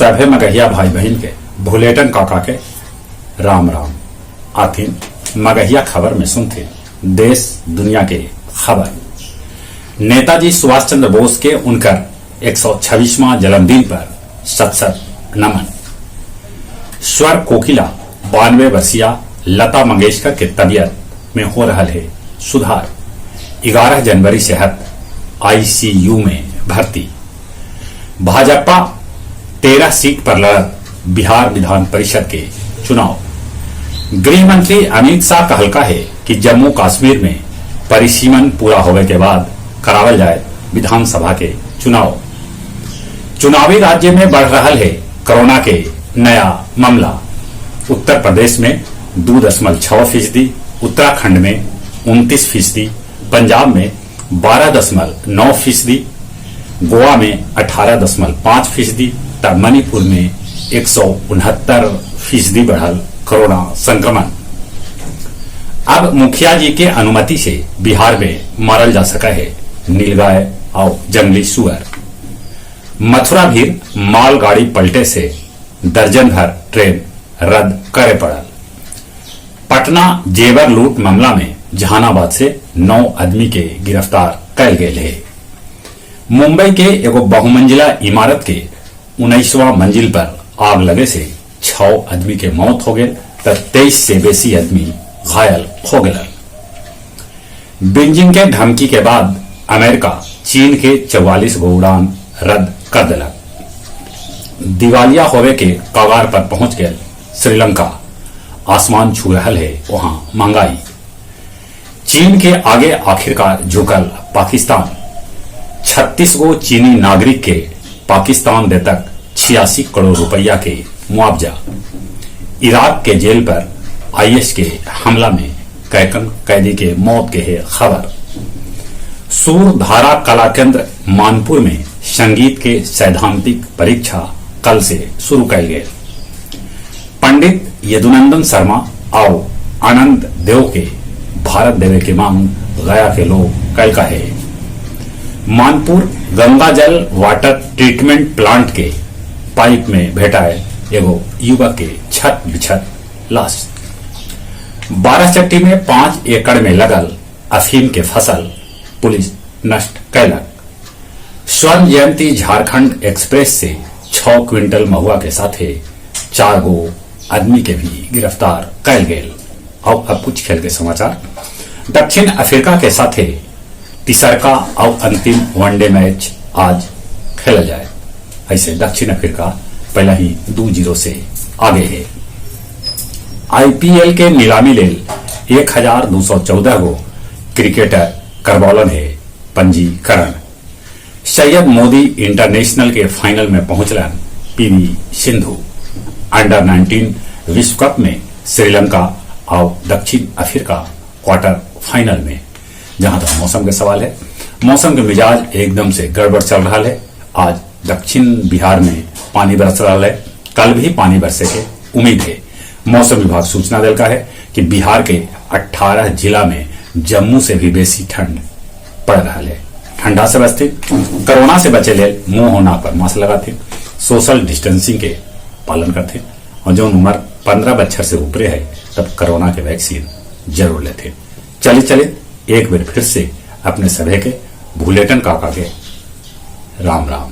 सभे मगहिया भाई बहन के भुलेटन काका के राम राम। आथिन मगहिया खबर में सुनते देश दुनिया के खबर। नेताजी सुभाष चंद्र बोस के उनकर 126वां जन्मदिन पर सत सत नमन। स्वर कोकिला 92 वर्षीय लता मंगेशकर के तबियत में हो रहा है सुधार। 11 जनवरी से आईसीयू में भर्ती। भाजपा 13 सीट पर लड़त बिहार विधान परिषद के चुनाव। गृह मंत्री अमित शाह का हल्का है कि जम्मू कश्मीर में परिसीमन पूरा होने के बाद करावल जाए विधानसभा के चुनाव। चुनावी राज्य में बढ़ रहा है कोरोना के नया मामला। उत्तर प्रदेश में 2.6%, उत्तराखंड में 29%, पंजाब में 12.9%, गोवा में 18.5%, तब मणिपुर में 169% बढ़ल कोरोना संक्रमण। अब मुखिया जी के अनुमति से बिहार में मारल जा सका है नीलगाय और जंगली सुअर। मथुरा भी मालगाड़ी पलटे से दर्जन भर ट्रेन रद्द करे पड़ल। पटना जेवर लूट मामला में जहानाबाद से 9 आदमी के गिरफ्तार कल गए है। मुंबई के एगो बहुमंजिला इमारत के 19वां मंजिल पर आग लगे से 6 आदमी के मौत हो गए तो 23 से बेसी आदमी घायल हो गए। बीजिंग के धमकी के बाद अमेरिका चीन के 44 गो उड़ान रद्द कर दिलक। दिवालिया होवे के कगार पर पहुंच गए श्रीलंका। आसमान छू रहा है वहां महंगाई। चीन के आगे आखिरकार झुकल पाकिस्तान। 36 गो चीनी नागरिक के पाकिस्तान दे तक 86 करोड़ रुपया के मुआवजा। इराक के जेल पर आईएस के हमला में कैकन कैदी के मौत के है खबर। सूरधारा कला केंद्र मानपुर में संगीत के सैद्धांतिक परीक्षा कल से शुरू कल गए। पंडित यदुनंदन शर्मा और आनंद देव के भारत देवे के मांग गया के लोग कल का है। मानपुर गंगा जल वाटर ट्रीटमेंट प्लांट के पाइप में भेटाए एगो युवक के छत बिछत लाश। 12 चट्टी में 5 एकड़ में लगल अफीम के फसल पुलिस नष्ट कैलक। स्वर्ण जयंती झारखंड एक्सप्रेस से 6 क्विंटल महुआ के साथ 4 गो आदमी के भी गिरफ्तार कैल गए। और अब कुछ खेल के समाचार। दक्षिण अफ्रीका के साथ तीसरका और अंतिम वनडे मैच आज खेला जाए। ऐसे दक्षिण अफ्रीका पहला ही 2-0 से आगे है। आईपीएल के नीलामी लेल 1214 गो क्रिकेटर करबौलन है पंजीकरण। सैयद मोदी इंटरनेशनल के फाइनल में पहुंचलन पीवी सिंधु। अंडर 19 विश्व कप में श्रीलंका और दक्षिण अफ्रीका क्वार्टर फाइनल में। जहां तक मौसम के सवाल है, मौसम के मिजाज एकदम से गड़बड़ चल रहा है। आज दक्षिण बिहार में पानी बरस रहा है। कल भी पानी बरसे के उम्मीद है। मौसम विभाग सूचना दिलका है कि बिहार के 18 जिला में जम्मू से भी बेसी ठंड पड़ रहा है। ठंडा से बचते, कोरोना से बचे ले मुंह होना पर मास्क लगाते, सोशल डिस्टेंसिंग के पालन करते और जो उम्र 15 बच्चर से ऊपरे है तब कोरोना के वैक्सीन जरूर लेते। चले एक बार फिर से अपने सभी के भुलेटन काका के राम राम।